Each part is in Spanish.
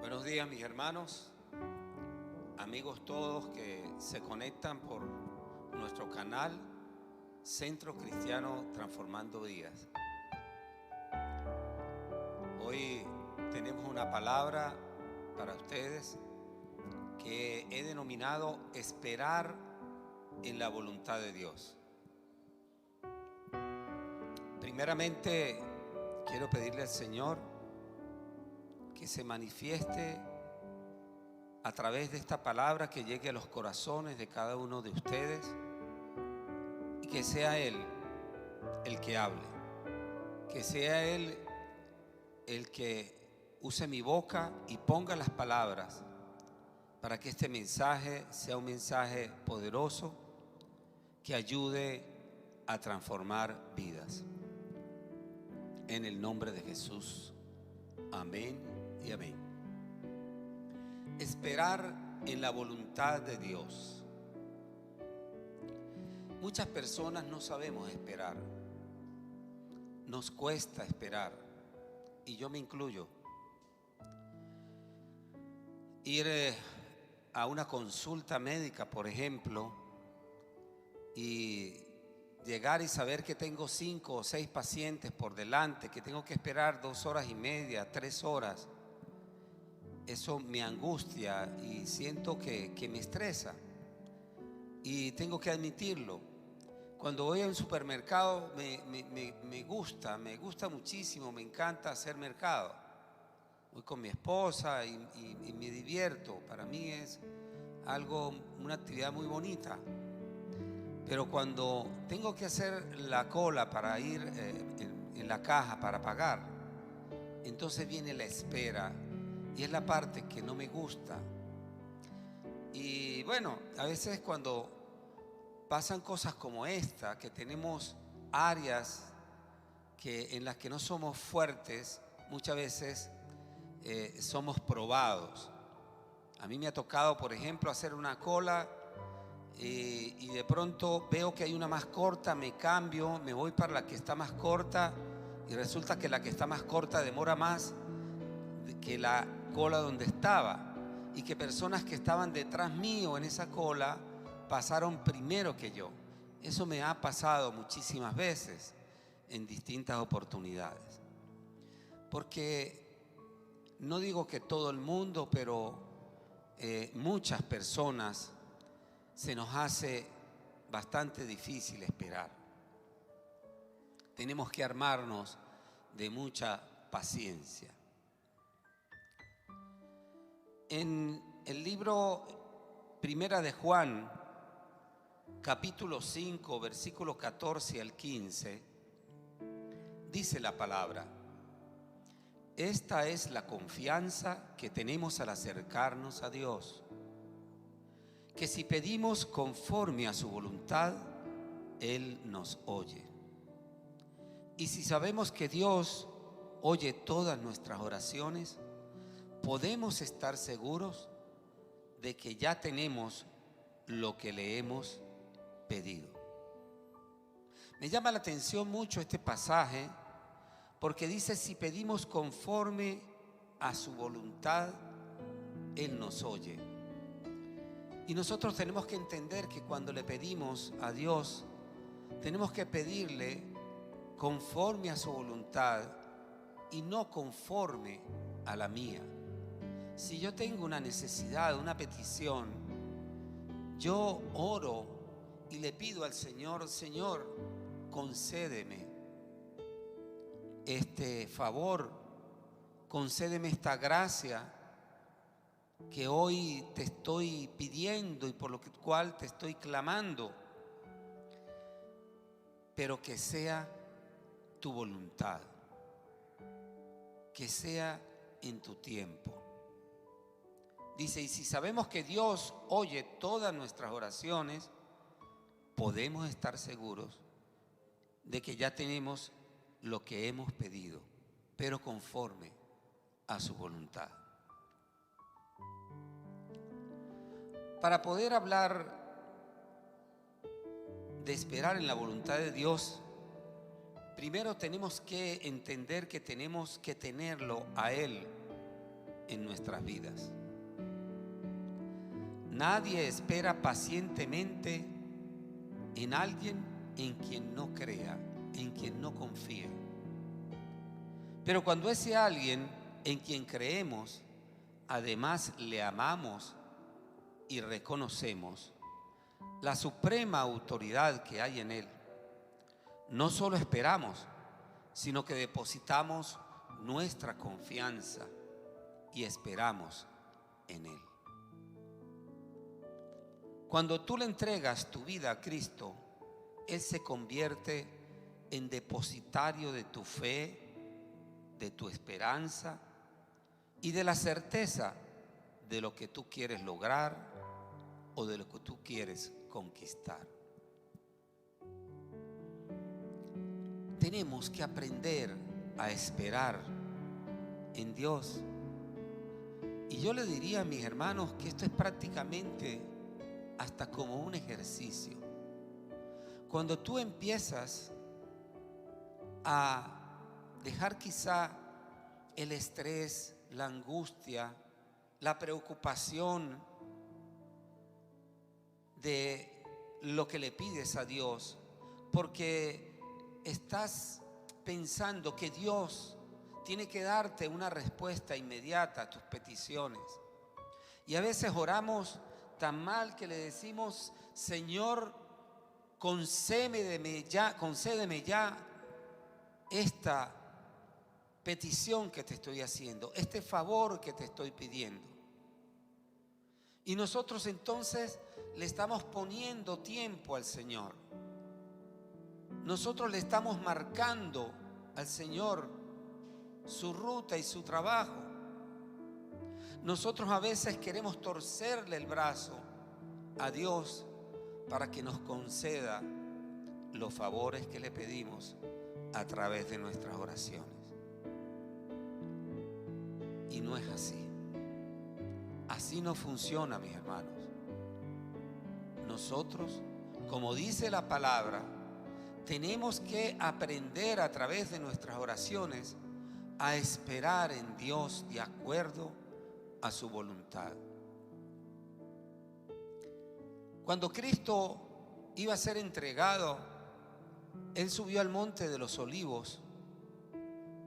Buenos días, mis hermanos, amigos todos que se conectan por nuestro canal Centro Cristiano Transformando Vidas. Hoy tenemos una palabra para ustedes que he denominado esperar en la voluntad de Dios. Primeramente, quiero pedirle al Señor que se manifieste a través de esta palabra, que llegue a los corazones de cada uno de ustedes y que sea Él el que hable, que sea Él el que use mi boca y ponga las palabras para que este mensaje sea un mensaje poderoso que ayude a transformar vidas. En el nombre de Jesús, amén y amén. Esperar en la voluntad de Dios. Muchas personas no sabemos esperar. Nos cuesta esperar, y yo me incluyo. Ir a una consulta médica, por ejemplo, y llegar y saber que tengo 5 o 6 pacientes por delante, que tengo que esperar 2 horas y media, 3 horas. Eso me angustia y siento que me estresa. Y tengo que admitirlo. Cuando voy a un supermercado me gusta muchísimo, me encanta hacer mercado. Voy con mi esposa y me divierto. Para mí es una actividad muy bonita. Pero cuando tengo que hacer la cola para ir en la caja para pagar, entonces viene la espera. Y es la parte que no me gusta. Y bueno, a veces cuando pasan cosas como esta, que tenemos áreas en las que no somos fuertes, muchas veces somos probados. A mí me ha tocado, por ejemplo, hacer una cola y de pronto veo que hay una más corta, me cambio, me voy para la que está más corta y resulta que la que está más corta demora más que la cola donde estaba, y que personas que estaban detrás mío en esa cola pasaron primero que yo. Eso me ha pasado muchísimas veces en distintas oportunidades, porque no digo que todo el mundo, pero muchas personas se nos hace bastante difícil esperar. Tenemos que armarnos de mucha paciencia. En el libro Primera de Juan, capítulo 5, versículos 14 al 15, dice la palabra: esta es la confianza que tenemos al acercarnos a Dios, que si pedimos conforme a su voluntad, Él nos oye. Y si sabemos que Dios oye todas nuestras oraciones, podemos estar seguros de que ya tenemos lo que le hemos pedido. Me llama la atención mucho este pasaje porque dice: si pedimos conforme a su voluntad, Él nos oye. Y nosotros tenemos que entender que cuando le pedimos a Dios, tenemos que pedirle conforme a su voluntad y no conforme a la mía. Si yo tengo una necesidad, una petición, yo oro y le pido al Señor: Señor, concédeme este favor, concédeme esta gracia que hoy te estoy pidiendo y por lo cual te estoy clamando, pero que sea tu voluntad, que sea en tu tiempo. Dice, y si sabemos que Dios oye todas nuestras oraciones, podemos estar seguros de que ya tenemos lo que hemos pedido, pero conforme a su voluntad. Para poder hablar de esperar en la voluntad de Dios, primero tenemos que entender que tenemos que tenerlo a Él en nuestras vidas. Nadie espera pacientemente en alguien en quien no crea, en quien no confíe. Pero cuando ese alguien en quien creemos, además le amamos y reconocemos la suprema autoridad que hay en Él, no solo esperamos, sino que depositamos nuestra confianza y esperamos en Él. Cuando tú le entregas tu vida a Cristo, Él se convierte en depositario de tu fe, de tu esperanza y de la certeza de lo que tú quieres lograr o de lo que tú quieres conquistar. Tenemos que aprender a esperar en Dios. Y yo le diría a mis hermanos que esto es prácticamente hasta como un ejercicio. Cuando tú empiezas a dejar quizá el estrés, la angustia, la preocupación de lo que le pides a Dios, porque estás pensando que Dios tiene que darte una respuesta inmediata a tus peticiones. Y a veces oramos tan mal que le decimos: Señor, concédeme ya esta petición que te estoy haciendo, este favor que te estoy pidiendo. Y nosotros entonces le estamos poniendo tiempo al Señor. Nosotros le estamos marcando al Señor su ruta y su trabajo. Nosotros a veces queremos torcerle el brazo a Dios para que nos conceda los favores que le pedimos a través de nuestras oraciones. Y no es así. Así no funciona, mis hermanos. Nosotros, como dice la palabra, tenemos que aprender a través de nuestras oraciones a esperar en Dios de acuerdo a su voluntad. Cuando Cristo iba a ser entregado, Él subió al monte de los Olivos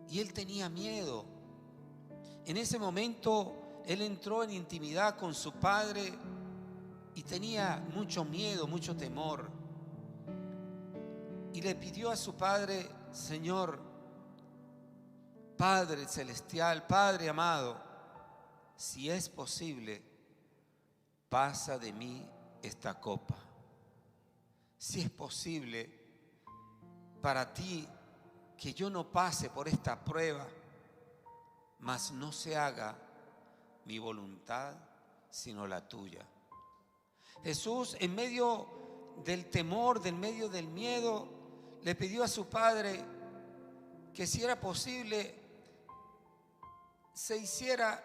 y Él tenía miedo. En ese momento Él entró en intimidad con su Padre y tenía mucho miedo, mucho temor. Y le pidió a su Padre: Señor, Padre celestial, Padre amado, si es posible, pasa de mí esta copa. Si es posible para ti que yo no pase por esta prueba, mas no se haga mi voluntad sino la tuya. Jesús, en medio del temor, en medio del miedo, le pidió a su Padre que si era posible se hiciera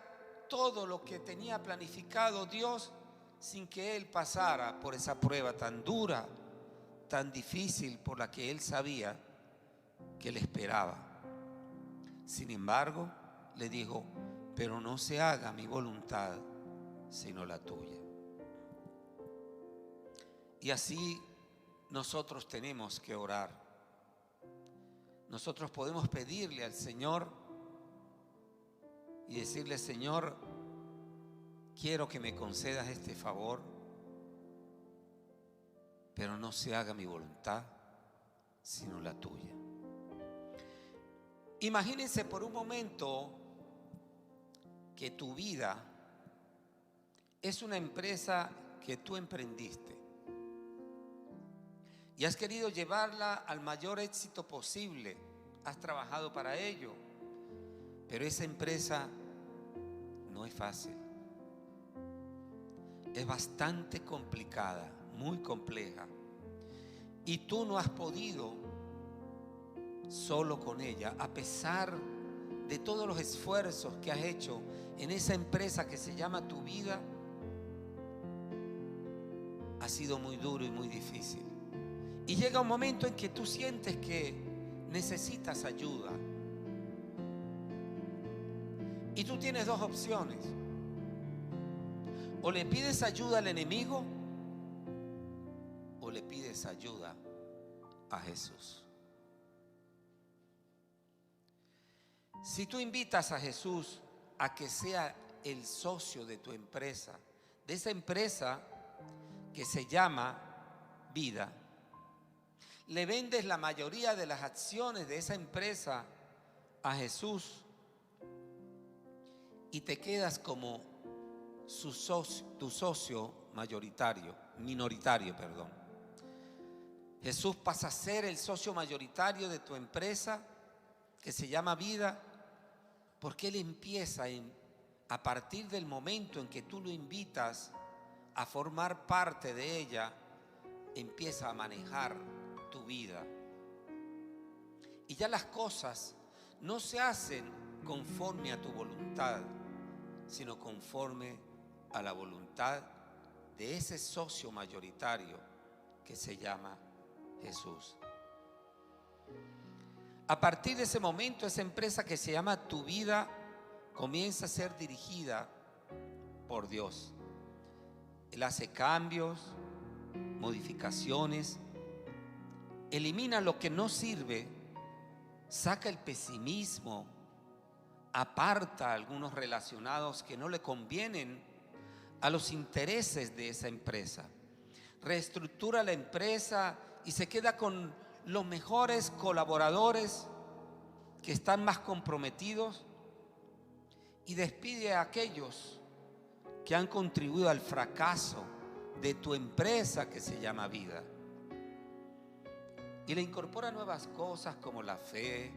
todo lo que tenía planificado Dios sin que Él pasara por esa prueba tan dura, tan difícil, por la que Él sabía que le esperaba. Sin embargo, le dijo: pero no se haga mi voluntad sino la tuya. Y así nosotros tenemos que orar. nosotros podemos pedirle al Señor y decirle: Señor, quiero que me concedas este favor, pero no se haga mi voluntad, sino la tuya. Imagínense por un momento que tu vida es una empresa que tú emprendiste y has querido llevarla al mayor éxito posible. Has trabajado para ello, pero esa empresa no es fácil. Es bastante complicada, muy compleja, y tú no has podido solo con ella, a pesar de todos los esfuerzos que has hecho en esa empresa que se llama tu vida. Ha sido muy duro y muy difícil, y llega un momento en que tú sientes que necesitas ayuda, y tú tienes dos opciones: o le pides ayuda al enemigo, o le pides ayuda a Jesús. Si tú invitas a Jesús a que sea el socio de tu empresa, de esa empresa que se llama vida, le vendes la mayoría de las acciones de esa empresa a Jesús y te quedas como tu socio minoritario. Jesús pasa a ser el socio mayoritario de tu empresa que se llama vida, porque Él empieza a partir del momento en que tú lo invitas a formar parte de ella, empieza a manejar tu vida. Y ya las cosas no se hacen conforme a tu voluntad, sino conforme a la voluntad de ese socio mayoritario que se llama Jesús. A partir de ese momento, esa empresa que se llama tu vida comienza a ser dirigida por Dios. Él hace cambios, modificaciones, elimina lo que no sirve, saca el pesimismo, aparta a algunos relacionados que no le convienen a los intereses de esa empresa, reestructura la empresa y se queda con los mejores colaboradores que están más comprometidos, y despide a aquellos que han contribuido al fracaso de tu empresa que se llama vida, y le incorpora nuevas cosas como la fe,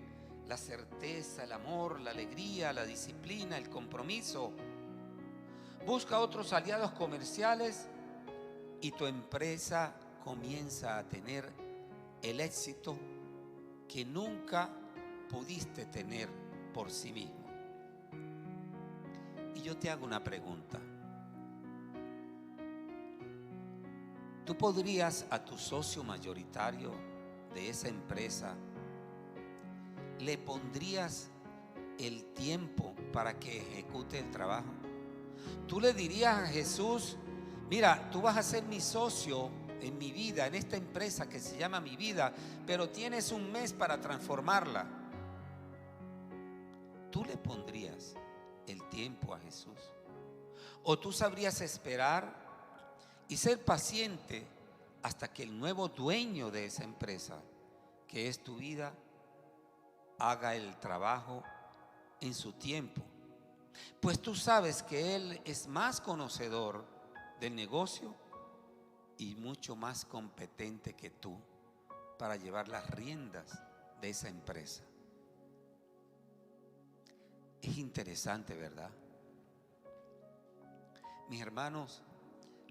la certeza, el amor, la alegría, la disciplina, el compromiso. Busca otros aliados comerciales y tu empresa comienza a tener el éxito que nunca pudiste tener por sí mismo. Y yo te hago una pregunta: ¿tú podrías a tu socio mayoritario de esa empresa, le pondrías el tiempo para que ejecute el trabajo? ¿Tú le dirías a Jesús: mira, tú vas a ser mi socio en mi vida, en esta empresa que se llama mi vida, pero tienes un mes para transformarla? ¿Tú le pondrías el tiempo a Jesús? ¿O tú sabrías esperar y ser paciente hasta que el nuevo dueño de esa empresa, que es tu vida, haga el trabajo en su tiempo? Pues tú sabes que Él es más conocedor del negocio y mucho más competente que tú para llevar las riendas de esa empresa. Es interesante, ¿verdad? Mis hermanos,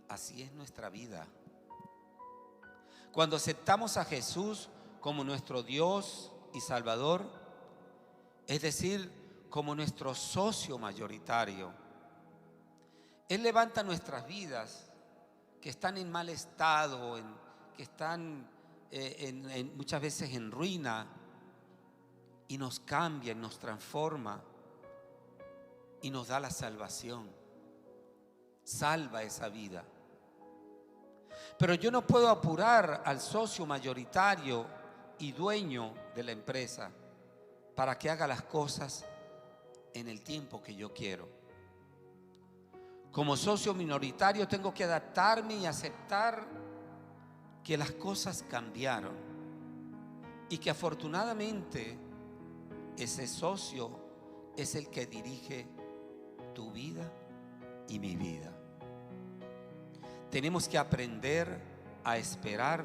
así es nuestra vida. Cuando aceptamos a Jesús como nuestro Dios y Salvador, es decir, como nuestro socio mayoritario, Él levanta nuestras vidas que están en mal estado, que están muchas veces en ruina, y nos cambia, nos transforma y nos da la salvación. Salva esa vida. Pero yo no puedo apurar al socio mayoritario y dueño de la empresa para que haga las cosas en el tiempo que yo quiero. Como socio minoritario tengo que adaptarme y aceptar que las cosas cambiaron y que afortunadamente ese socio es el que dirige tu vida y mi vida. Tenemos que aprender a esperar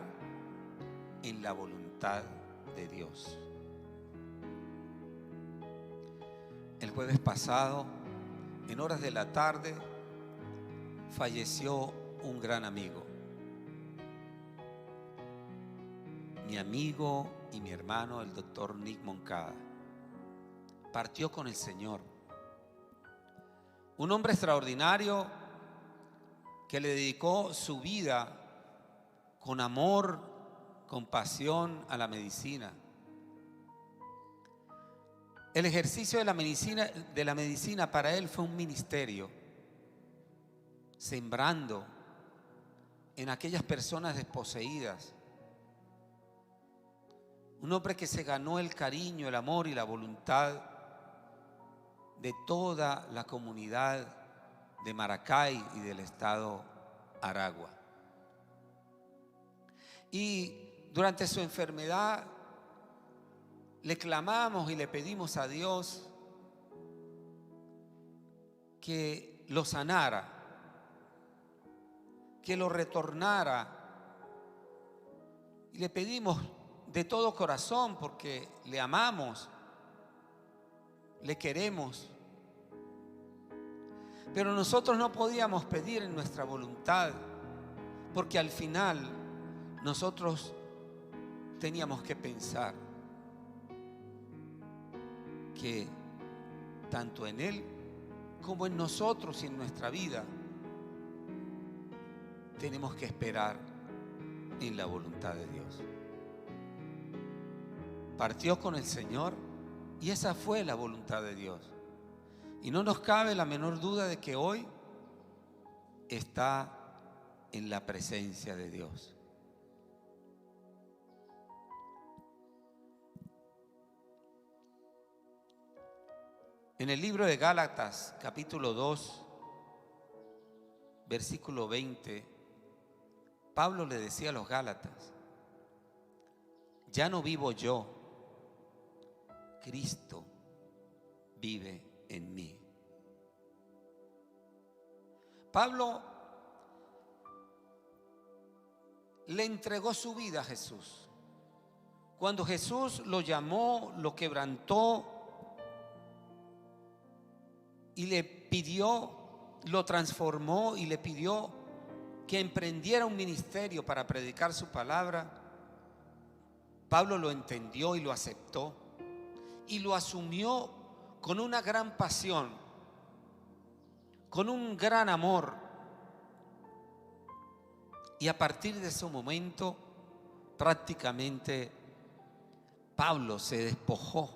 en la voluntad de Dios. El jueves pasado, en horas de la tarde, falleció un gran amigo. Mi amigo y mi hermano, el doctor Nick Moncada, partió con el Señor. Un hombre extraordinario que le dedicó su vida con amor, con pasión a la medicina. El ejercicio de la medicina para él fue un ministerio, sembrando en aquellas personas desposeídas. Un hombre que se ganó el cariño, el amor y la voluntad de toda la comunidad de Maracay y del estado Aragua. Y durante su enfermedad le clamamos y le pedimos a Dios que lo sanara, que lo retornara. Y le pedimos de todo corazón porque le amamos, le queremos. Pero nosotros no podíamos pedir en nuestra voluntad, porque al final nosotros teníamos que pensar que tanto en Él como en nosotros y en nuestra vida tenemos que esperar en la voluntad de Dios. Partió con el Señor y esa fue la voluntad de Dios. Y no nos cabe la menor duda de que hoy está en la presencia de Dios. En el libro de Gálatas, capítulo 2, versículo 20, Pablo le decía a los Gálatas: ya no vivo yo, Cristo vive en mí. Pablo le entregó su vida a Jesús. Cuando Jesús lo llamó, lo quebrantó y le pidió, lo transformó y le pidió que emprendiera un ministerio para predicar su palabra, Pablo lo entendió y lo aceptó y lo asumió con una gran pasión, con un gran amor. Y a partir de ese momento, prácticamente Pablo se despojó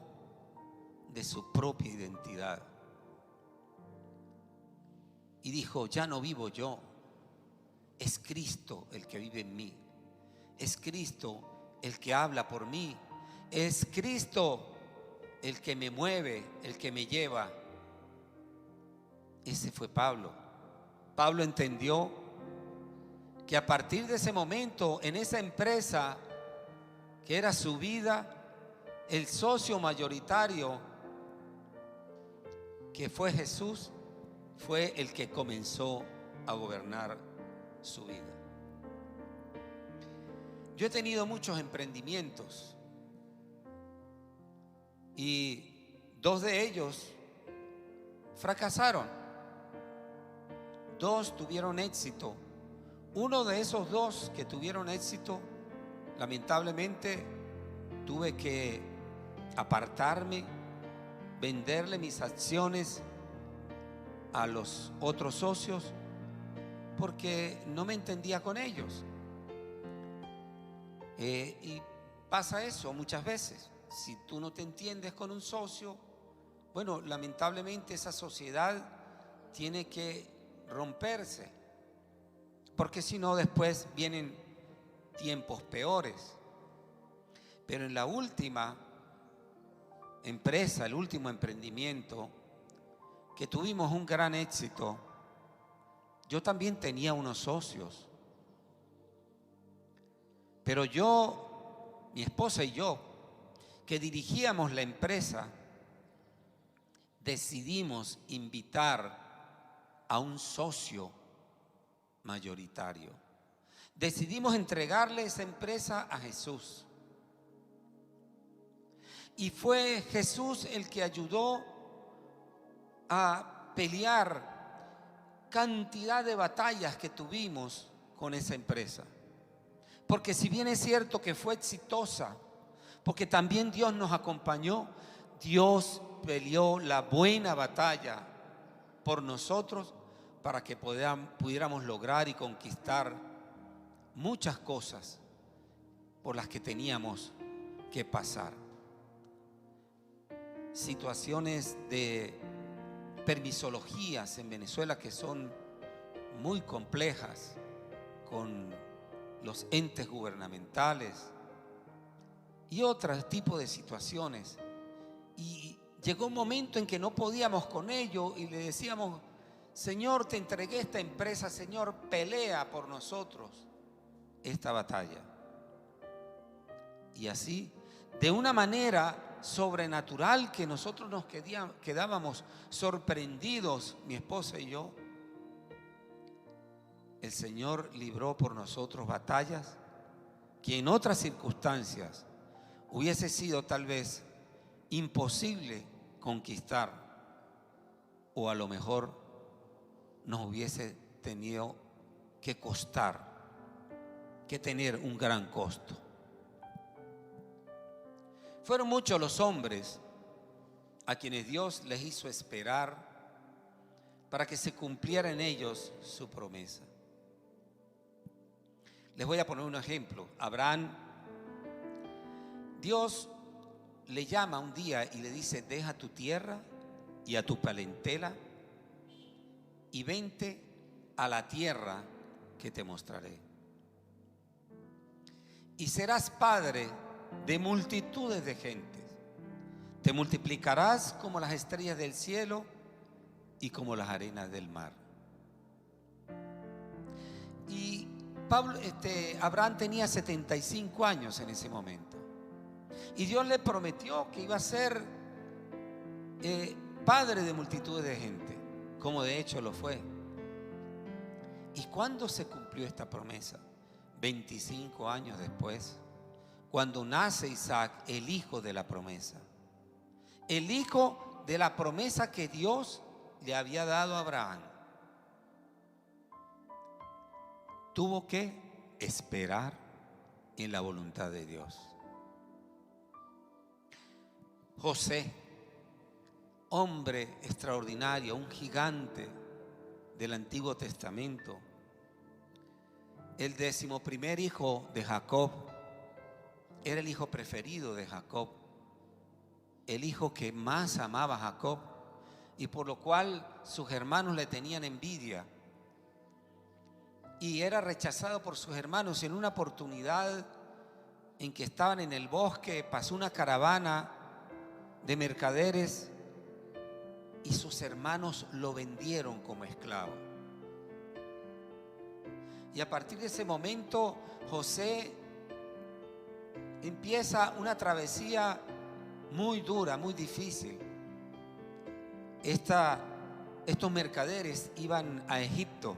de su propia identidad y dijo: ya no vivo yo, es Cristo el que vive en mí, es Cristo el que habla por mí, es Cristo el que me mueve, el que me lleva. Ese fue Pablo. Pablo entendió que a partir de ese momento, en esa empresa que era su vida, el socio mayoritario, que fue Jesús, fue el que comenzó a gobernar su vida. Yo he tenido muchos emprendimientos y 2 de ellos fracasaron, 2 tuvieron éxito. Uno de esos 2 que tuvieron éxito, lamentablemente tuve que apartarme, venderle mis acciones a los otros socios porque no me entendía con ellos. Y pasa eso muchas veces. Si tú no te entiendes con un socio, bueno, lamentablemente esa sociedad tiene que romperse, porque si no después vienen tiempos peores. Pero en la última empresa, el último emprendimiento, que tuvimos un gran éxito, yo también tenía unos socios. Pero yo, mi esposa y yo, que dirigíamos la empresa, decidimos invitar a un socio mayoritario. Decidimos entregarle esa empresa a Jesús. Y fue Jesús el que ayudó a pelear cantidad de batallas que tuvimos con esa empresa. Porque si bien es cierto que fue exitosa, porque también Dios nos acompañó, Dios peleó la buena batalla por nosotros para que pudiéramos lograr y conquistar muchas cosas por las que teníamos que pasar. Situaciones de permisologías en Venezuela que son muy complejas con los entes gubernamentales y otro tipo de situaciones. Y llegó un momento en que no podíamos con ello y le decíamos: Señor, te entregué esta empresa, Señor, pelea por nosotros esta batalla. Y así, de una manera sobrenatural que nosotros nos quedábamos sorprendidos, mi esposa y yo, el Señor libró por nosotros batallas que en otras circunstancias hubiese sido tal vez imposible conquistar, o a lo mejor nos hubiese tenido que costar, que tener un gran costo. Fueron muchos los hombres a quienes Dios les hizo esperar para que se cumpliera en ellos su promesa. Les voy a poner un ejemplo. Abraham, Dios le llama un día y le dice: deja tu tierra y a tu parentela y vente a la tierra que te mostraré. Y serás padre de multitudes de gentes. Te multiplicarás como las estrellas del cielo y como las arenas del mar. Y Abraham tenía 75 años en ese momento. Y Dios le prometió que iba a ser padre de multitudes de gente, como de hecho lo fue. ¿Y cuándo se cumplió esta promesa? 25 años después, cuando nace Isaac, el hijo de la promesa. El hijo de la promesa que Dios le había dado a Abraham. Tuvo que esperar en la voluntad de Dios. José, hombre extraordinario, un gigante del Antiguo Testamento, el 11º hijo de Jacob, era el hijo preferido de Jacob, el hijo que más amaba a Jacob, y por lo cual sus hermanos le tenían envidia. Y era rechazado por sus hermanos. En una oportunidad en que estaban en el bosque, pasó una caravana de mercaderes y sus hermanos lo vendieron como esclavo. Y a partir de ese momento, José empieza una travesía muy dura, muy difícil. Estos mercaderes iban a Egipto.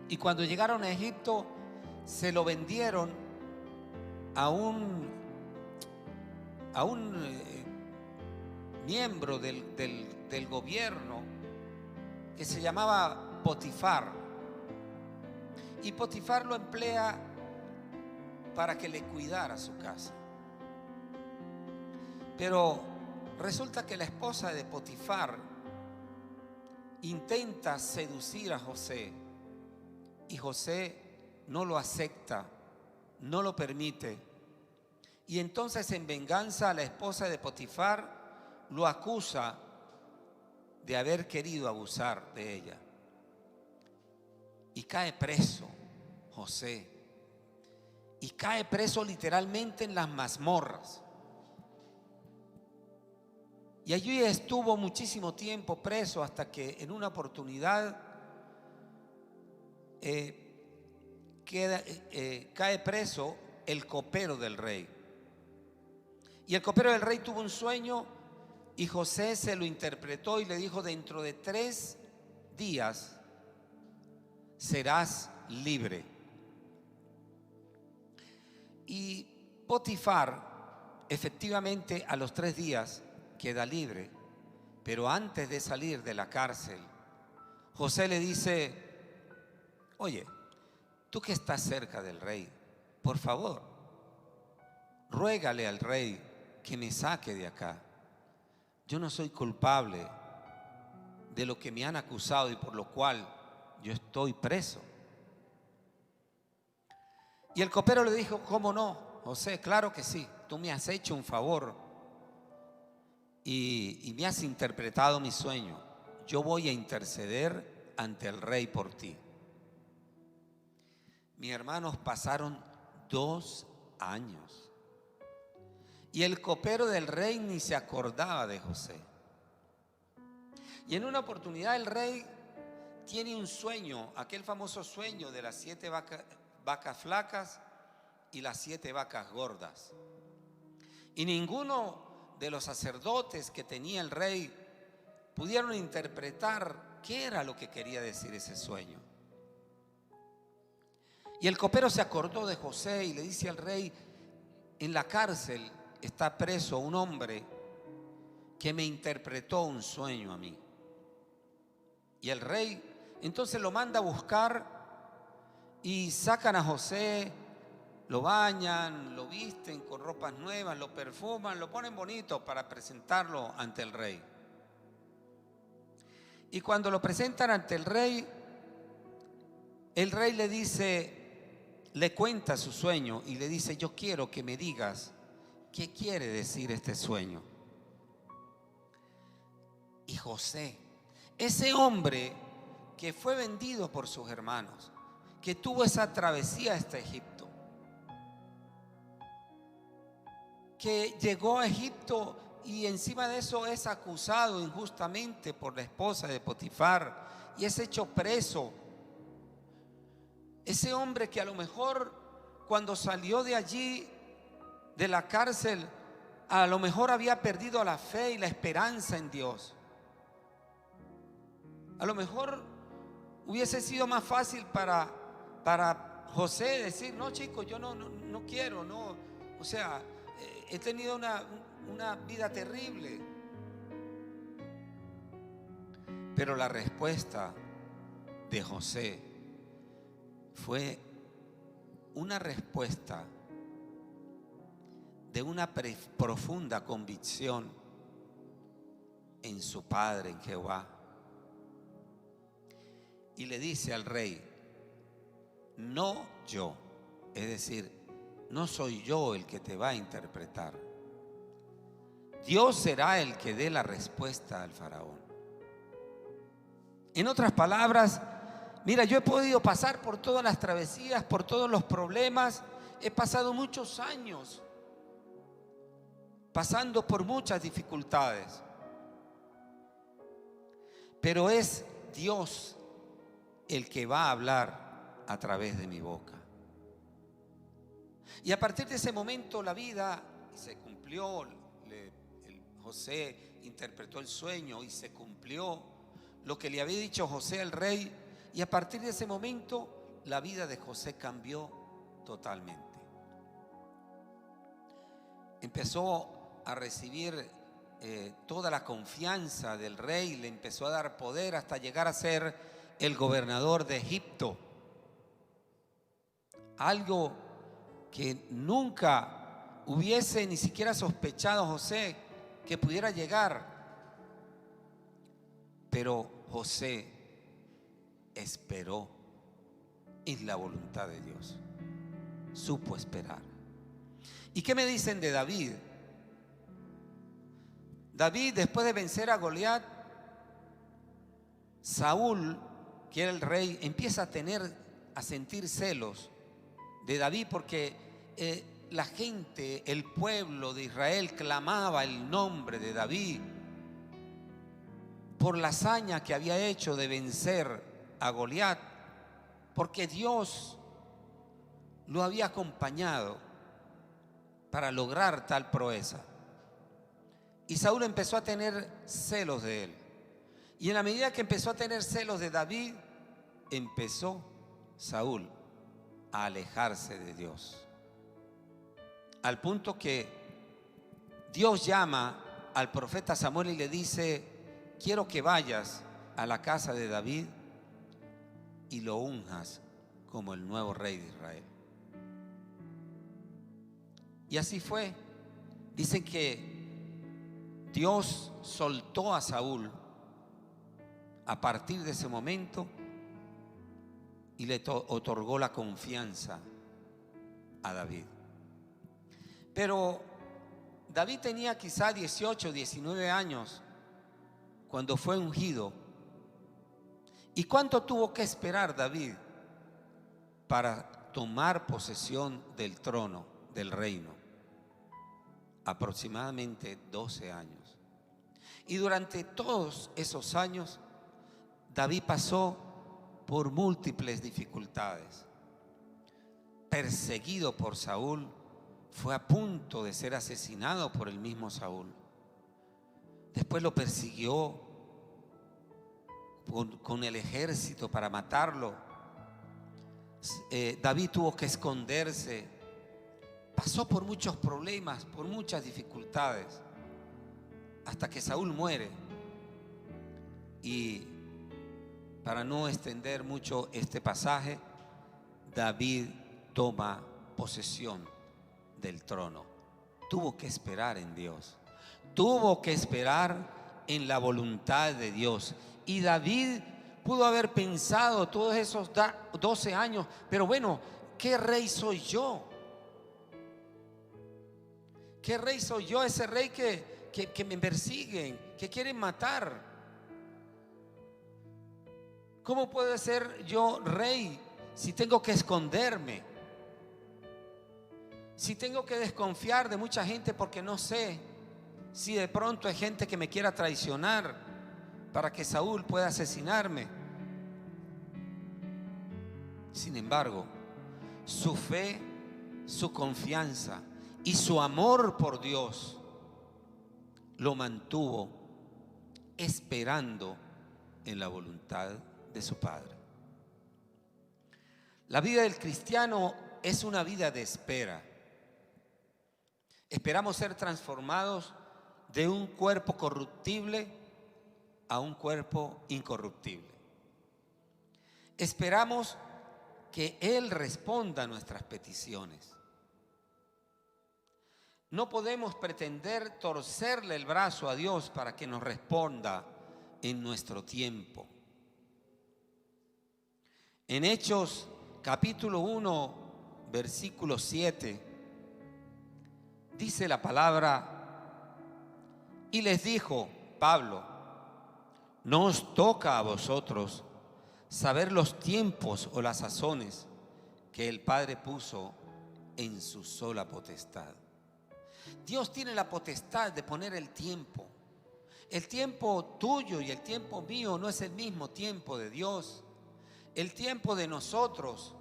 Y cuando llegaron a Egipto, se lo vendieron a un miembro del gobierno que se llamaba Potifar. Y Potifar lo emplea para que le cuidara su casa. Pero resulta que la esposa de Potifar intenta seducir a José. Y José no lo acepta, no lo permite. Y entonces, en venganza, la esposa de Potifar lo acusa de haber querido abusar de ella. Y cae preso José. y cae preso literalmente en las mazmorras. Y allí estuvo muchísimo tiempo preso hasta que en una oportunidad cae preso el copero del rey. Y el copero del rey tuvo un sueño y José se lo interpretó y le dijo: dentro de 3 días serás libre. Y Potifar efectivamente a los 3 días queda libre, pero antes de salir de la cárcel, José le dice: oye, tú que estás cerca del rey, por favor, ruégale al rey que me saque de acá. Yo no soy culpable de lo que me han acusado y por lo cual yo estoy preso. Y el copero le dijo: ¿cómo no, José? Claro que sí, tú me has hecho un favor y me has interpretado mi sueño. Yo voy a interceder ante el rey por ti. Mis hermanos, pasaron 2 años y el copero del rey ni se acordaba de José. Y en una oportunidad el rey tiene un sueño, aquel famoso sueño de las 7 vacas flacas y las 7 vacas gordas. Y ninguno de los sacerdotes que tenía el rey pudieron interpretar qué era lo que quería decir ese sueño. Y el copero se acordó de José y le dice al rey: en la cárcel está preso un hombre que me interpretó un sueño a mí. Y el rey entonces lo manda a buscar y sacan a José, lo bañan, lo visten con ropas nuevas, lo perfuman, lo ponen bonito para presentarlo ante el rey. Y cuando lo presentan ante el rey le dice, le cuenta su sueño y le dice: yo quiero que me digas qué quiere decir este sueño. Y José, ese hombre que fue vendido por sus hermanos, que tuvo esa travesía hasta Egipto, que llegó a Egipto y encima de eso es acusado injustamente por la esposa de Potifar y es hecho preso. Ese hombre que a lo mejor cuando salió de allí, de la cárcel, a lo mejor había perdido la fe y la esperanza en Dios. A lo mejor hubiese sido más fácil para José decir: no, chicos, yo no quiero, no. O sea, he tenido una vida terrible. Pero la respuesta de José fue una respuesta de una profunda convicción en su padre, en Jehová. Y le dice al rey: no yo, es decir, no soy yo el que te va a interpretar. Dios será el que dé la respuesta al faraón. En otras palabras, mira, yo he podido pasar por todas las travesías, por todos los problemas. He pasado muchos años pasando por muchas dificultades, pero es Dios el que va a hablar a través de mi boca. Y a partir de ese momento la vida se cumplió. José interpretó el sueño y se cumplió lo que le había dicho José al rey. Y a partir de ese momento la vida de José cambió totalmente. Empezó a recibir toda la confianza del rey, le empezó a dar poder hasta llegar a ser el gobernador de Egipto. Algo que nunca hubiese ni siquiera sospechado José que pudiera llegar. Pero José esperó en la voluntad de Dios, supo esperar. ¿Y qué me dicen de David? David, después de vencer a Goliat, Saúl, que era el rey, empieza a sentir celos de David, porque la gente, el pueblo de Israel clamaba el nombre de David por la hazaña que había hecho de vencer a Goliat, porque Dios lo había acompañado para lograr tal proeza. Y Saúl empezó a tener celos de él. Y en la medida que empezó a tener celos de David, empezó Saúl a alejarse de Dios. Al punto que Dios llama al profeta Samuel y le dice: quiero que vayas a la casa de David y lo unjas como el nuevo rey de Israel. Y así fue. Dicen que Dios soltó a Saúl a partir de ese momento y le otorgó la confianza a David. Pero David tenía quizá 18, 19 años cuando fue ungido. ¿Y cuánto tuvo que esperar David para tomar posesión del trono, del reino? Aproximadamente 12 años. Y durante todos esos años, David pasó por múltiples dificultades. Perseguido por Saúl, fue a punto de ser asesinado por el mismo Saúl. Después lo persiguió con el ejército para matarlo. David tuvo que esconderse. Pasó por muchos problemas, por muchas dificultades, hasta que Saúl muere. Y para no extender mucho este pasaje, David toma posesión del trono. Tuvo que esperar en Dios, tuvo que esperar en la voluntad de Dios. Y David pudo haber pensado todos esos 12 años, pero bueno, ¿qué rey soy yo? ¿Qué rey soy yo? Ese rey que me persiguen, que quieren matar. ¿Cómo puedo ser yo rey si tengo que esconderme? Si tengo que desconfiar de mucha gente porque no sé si de pronto hay gente que me quiera traicionar para que Saúl pueda asesinarme. Sin embargo, su fe, su confianza y su amor por Dios lo mantuvo esperando en la voluntad de su Padre. La vida del cristiano es una vida de espera. Esperamos ser transformados de un cuerpo corruptible a un cuerpo incorruptible. Esperamos que Él responda a nuestras peticiones. No podemos pretender torcerle el brazo a Dios para que nos responda en nuestro tiempo. En Hechos capítulo 1, versículo 7, dice la palabra: y les dijo Pablo: no os toca a vosotros saber los tiempos o las sazones que el Padre puso en su sola potestad. Dios tiene la potestad de poner el tiempo. El tiempo tuyo y el tiempo mío no es el mismo tiempo de Dios. El tiempo de nosotros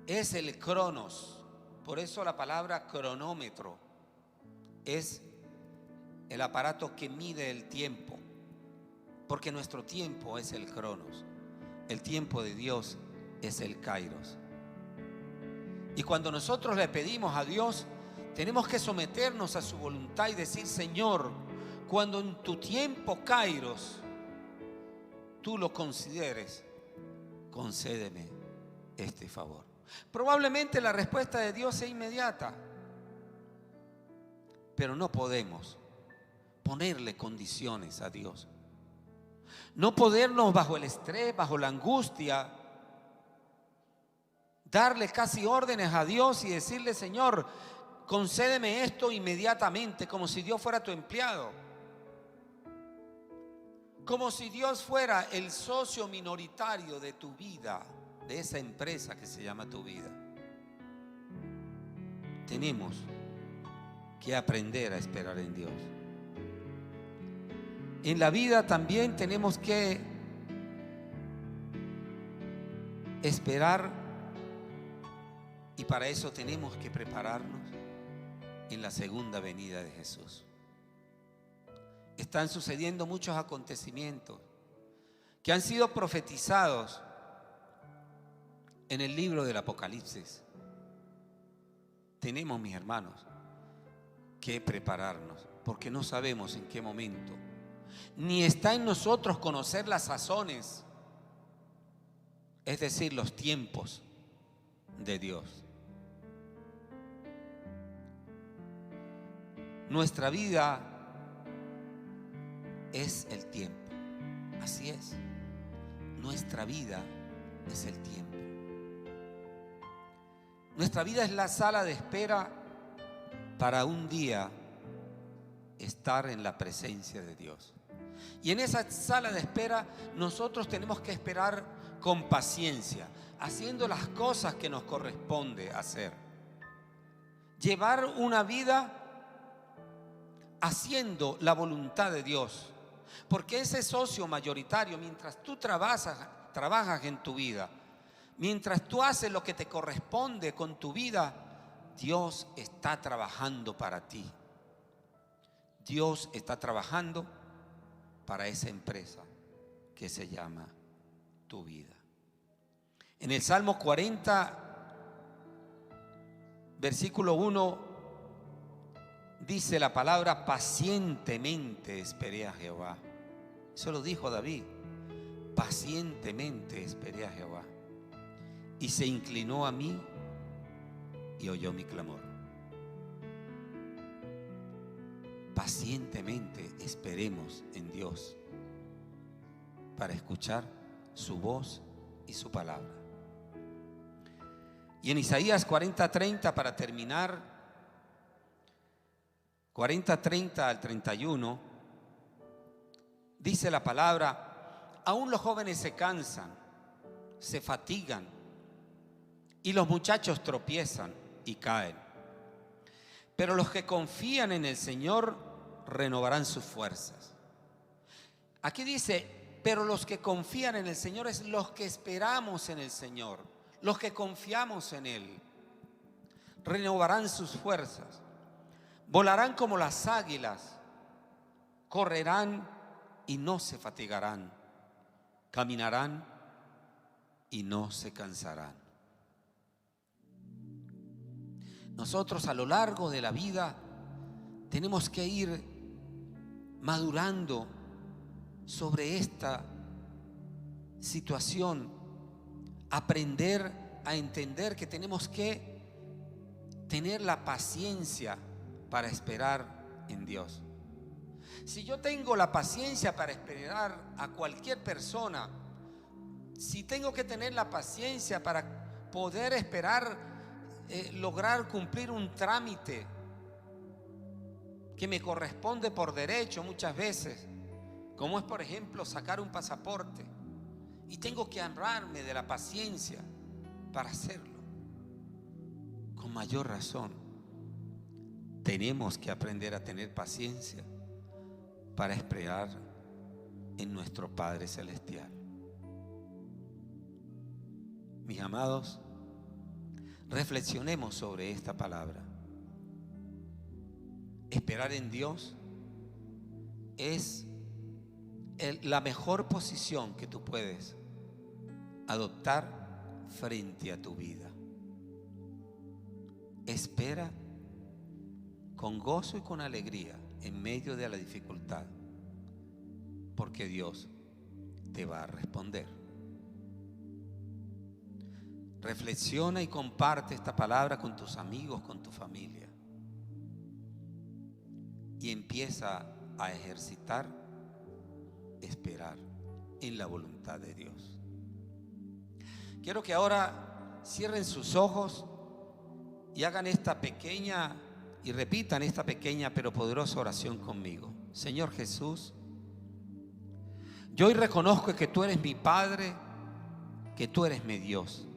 es el cronos. Por eso la palabra cronómetro es el aparato que mide el tiempo, porque nuestro tiempo es el cronos. El tiempo de Dios es el kairos. Y cuando nosotros le pedimos a Dios, tenemos que someternos a su voluntad y decir: Señor, cuando en tu tiempo kairos tú lo consideres, concédeme este favor. Probablemente la respuesta de Dios sea inmediata, pero no podemos ponerle condiciones a Dios. No podernos bajo el estrés, bajo la angustia, darle casi órdenes a Dios y decirle: Señor, concédeme esto inmediatamente, como si Dios fuera tu empleado, como si Dios fuera el socio minoritario de tu vida, de esa empresa que se llama tu vida. tenemos que aprender a esperar en Dios. En la vida también tenemos que esperar, y para eso tenemos que prepararnos en la segunda venida de Jesús. Están sucediendo muchos acontecimientos que han sido profetizados en el libro del Apocalipsis. Tenemos, mis hermanos, que prepararnos, porque no sabemos en qué momento, ni está en nosotros conocer las sazones, es decir, los tiempos de Dios. Nuestra vida es el tiempo. Así es. Nuestra vida es el tiempo. Nuestra vida es la sala de espera para un día estar en la presencia de Dios. Y en esa sala de espera nosotros tenemos que esperar con paciencia, haciendo las cosas que nos corresponde hacer. Llevar una vida haciendo la voluntad de Dios. Porque ese socio mayoritario, mientras tú trabajas en tu vida, mientras tú haces lo que te corresponde con tu vida, Dios está trabajando para ti. Dios está trabajando para esa empresa que se llama tu vida. En el Salmo 40, versículo 1, dice la palabra: pacientemente esperé a Jehová. Eso lo dijo David. Pacientemente esperé a Jehová, y se inclinó a mí y oyó mi clamor. Pacientemente esperemos en Dios para escuchar su voz y su palabra. Y en Isaías 40:30, para terminar, 40:30 al 31, dice la palabra: aún los jóvenes se cansan, se fatigan, y los muchachos tropiezan y caen. Pero los que confían en el Señor renovarán sus fuerzas. Aquí dice, pero los que confían en el Señor es los que esperamos en el Señor, los que confiamos en Él. Renovarán sus fuerzas, volarán como las águilas, correrán y no se fatigarán, caminarán y no se cansarán. Nosotros a lo largo de la vida tenemos que ir madurando sobre esta situación, aprender a entender que tenemos que tener la paciencia para esperar en Dios. Si yo tengo la paciencia para esperar a cualquier persona, si tengo que tener la paciencia para poder esperar lograr cumplir un trámite que me corresponde por derecho muchas veces, como es por ejemplo sacar un pasaporte, y tengo que amarme de la paciencia para hacerlo, con mayor razón tenemos que aprender a tener paciencia para esperar en nuestro Padre Celestial. Mis amados, reflexionemos sobre esta palabra. Esperar en Dios es la mejor posición que tú puedes adoptar frente a tu vida. Espera con gozo y con alegría en medio de la dificultad, porque Dios te va a responder. Reflexiona y comparte esta palabra con tus amigos, con tu familia, y empieza a ejercitar esperar en la voluntad de Dios. Quiero que ahora cierren sus ojos y hagan esta pequeña y repitan esta pequeña pero poderosa oración conmigo. Señor Jesús, yo hoy reconozco que tú eres mi Padre, que tú eres mi Dios.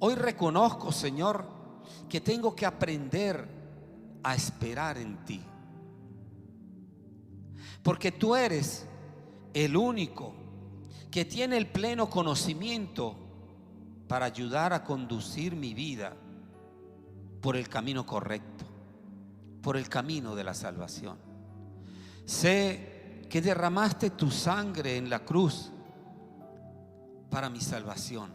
Hoy reconozco, Señor, que tengo que aprender a esperar en ti. Porque tú eres el único que tiene el pleno conocimiento para ayudar a conducir mi vida por el camino correcto, por el camino de la salvación. Sé que derramaste tu sangre en la cruz para mi salvación,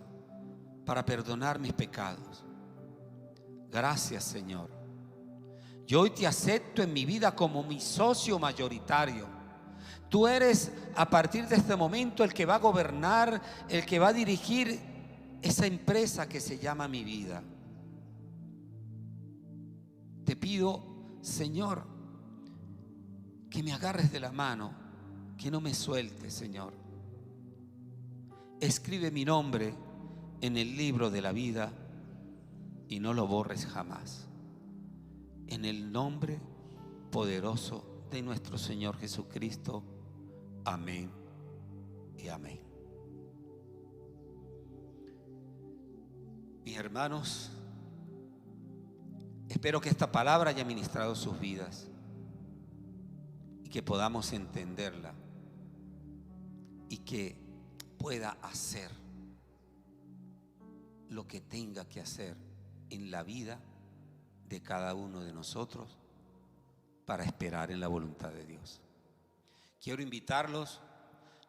para perdonar mis pecados. Gracias, Señor. Yo hoy te acepto en mi vida como mi socio mayoritario. Tú eres a partir de este momento el que va a gobernar, el que va a dirigir esa empresa que se llama mi vida. Te pido, Señor, que me agarres de la mano, que no me sueltes, Señor. Escribe mi nombre en el libro de la vida y no lo borres jamás. En el nombre poderoso de nuestro Señor Jesucristo. Amén y amén. Mis hermanos, espero que esta palabra haya ministrado sus vidas y que podamos entenderla y que pueda hacer lo que tenga que hacer en la vida de cada uno de nosotros para esperar en la voluntad de Dios. Quiero invitarlos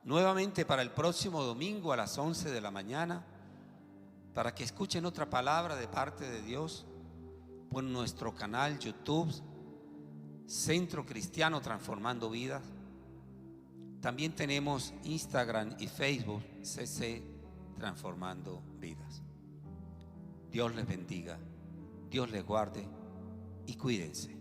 nuevamente para el próximo domingo a las 11 de la mañana para que escuchen otra palabra de parte de Dios por nuestro canal YouTube, Centro Cristiano Transformando Vidas. También tenemos Instagram y Facebook, CC Transformando Vidas. Dios les bendiga, Dios les guarde y cuídense.